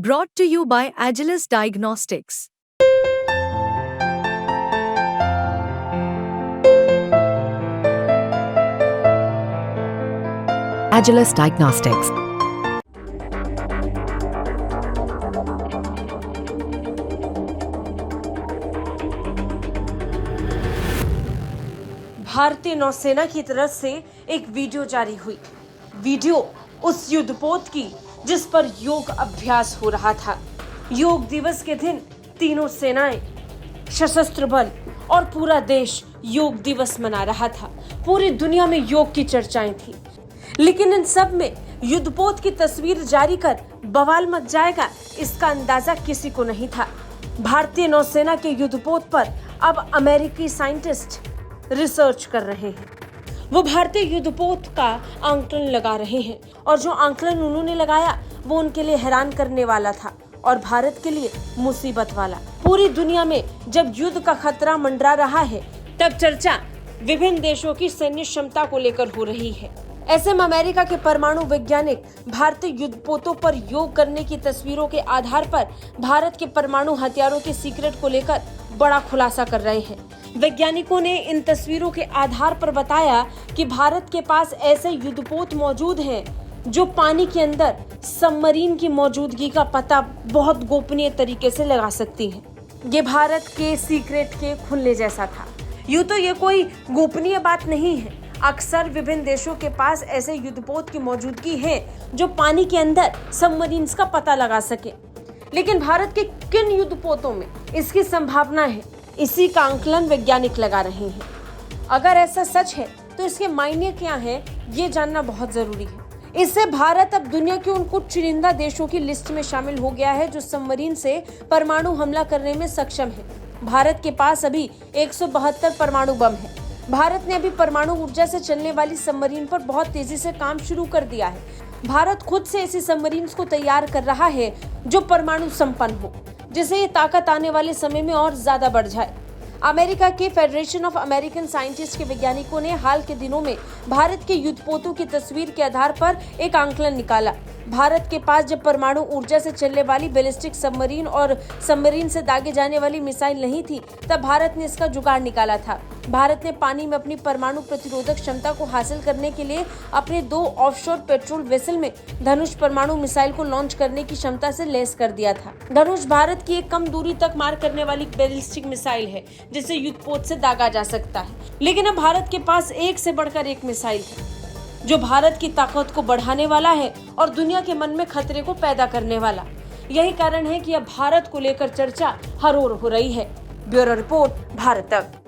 Brought to you by Agilus Diagnostics. Agilus Diagnostics. भारतीय नौसेना की तरफ से एक वीडियो जारी हुई। वीडियो उस युद्धपोत की जिस पर योग अभ्यास हो रहा था। योग दिवस के दिन तीनों सेनाएं, सशस्त्र बल और पूरा देश योग दिवस मना रहा था। पूरी दुनिया में योग की चर्चाएं थी, लेकिन इन सब में युद्धपोत की तस्वीर जारी कर बवाल मच जाएगा, इसका अंदाजा किसी को नहीं था। भारतीय नौसेना के युद्धपोत पर अब अमेरिकी साइंटिस्ट रिसर्च कर रहे हैं। वो भारतीय युद्धपोत का आंकलन लगा रहे हैं और जो आंकलन उन्होंने लगाया वो उनके लिए हैरान करने वाला था और भारत के लिए मुसीबत वाला। पूरी दुनिया में जब युद्ध का खतरा मंडरा रहा है, तब चर्चा विभिन्न देशों की सैन्य क्षमता को लेकर हो रही है। ऐसे में अमेरिका के परमाणु वैज्ञानिक भारतीय युद्धपोतों पर योग करने की तस्वीरों के आधार पर भारत के परमाणु हथियारों के सीक्रेट को लेकर बड़ा खुलासा कर रहे हैं। वैज्ञानिकों ने इन तस्वीरों के आधार पर बताया कि भारत के पास ऐसे युद्धपोत मौजूद हैं जो पानी के अंदर सबमरीन की मौजूदगी का पता बहुत गोपनीय तरीके से लगा सकती हैं। ये भारत के सीक्रेट के खुलने जैसा था। यूं तो ये कोई गोपनीय बात नहीं है। अक्सर विभिन्न देशों के पास ऐसे युद्धपोत की मौजूदगी है जो पानी के अंदर सबमरीन्स का पता लगा सके, लेकिन भारत के किन युद्धपोतों में इसकी संभावना है, इसी का आंकलन वैज्ञानिक लगा रहे हैं। अगर ऐसा सच है तो इसके मायने क्या हैं, ये जानना बहुत जरूरी है। इससे भारत अब दुनिया के उन कुछ चुनिंदा देशों की लिस्ट में शामिल हो गया है जो सबमरीन से परमाणु हमला करने में सक्षम है। भारत के पास अभी 172 परमाणु बम है। भारत ने अभी परमाणु ऊर्जा से चलने वाली सबमरीन पर बहुत तेजी से काम शुरू कर दिया है। भारत खुद से ऐसी सबमरीन को तैयार कर रहा है जो परमाणु संपन्न हो, जिससे ये ताकत आने वाले समय में और ज्यादा बढ़ जाए। अमेरिका के फेडरेशन ऑफ अमेरिकन साइंटिस्ट के वैज्ञानिकों ने हाल के दिनों में भारत के युद्धपोतों की तस्वीर के आधार पर एक आंकलन निकाला। भारत के पास जब परमाणु ऊर्जा से चलने वाली बैलिस्टिक सबमरीन और सबमरीन से दागे जाने वाली मिसाइल नहीं थी, तब भारत ने इसका जुगाड़ निकाला था। भारत ने पानी में अपनी परमाणु प्रतिरोधक क्षमता को हासिल करने के लिए अपने 2 ऑफशोर पेट्रोल वेसल में धनुष परमाणु मिसाइल को लॉन्च करने की क्षमता से लैस कर दिया था। धनुष भारत की एक कम दूरी तक मार करने वाली बैलिस्टिक मिसाइल है जिसे युद्धपोत से दागा जा सकता है, लेकिन अब भारत के पास एक से बढ़कर एक मिसाइल है जो भारत की ताकत को बढ़ाने वाला है और दुनिया के मन में खतरे को पैदा करने वाला। यही कारण है कि अब भारत को लेकर चर्चा हर ओर हो रही है। ब्यूरो रिपोर्ट, भारत तक।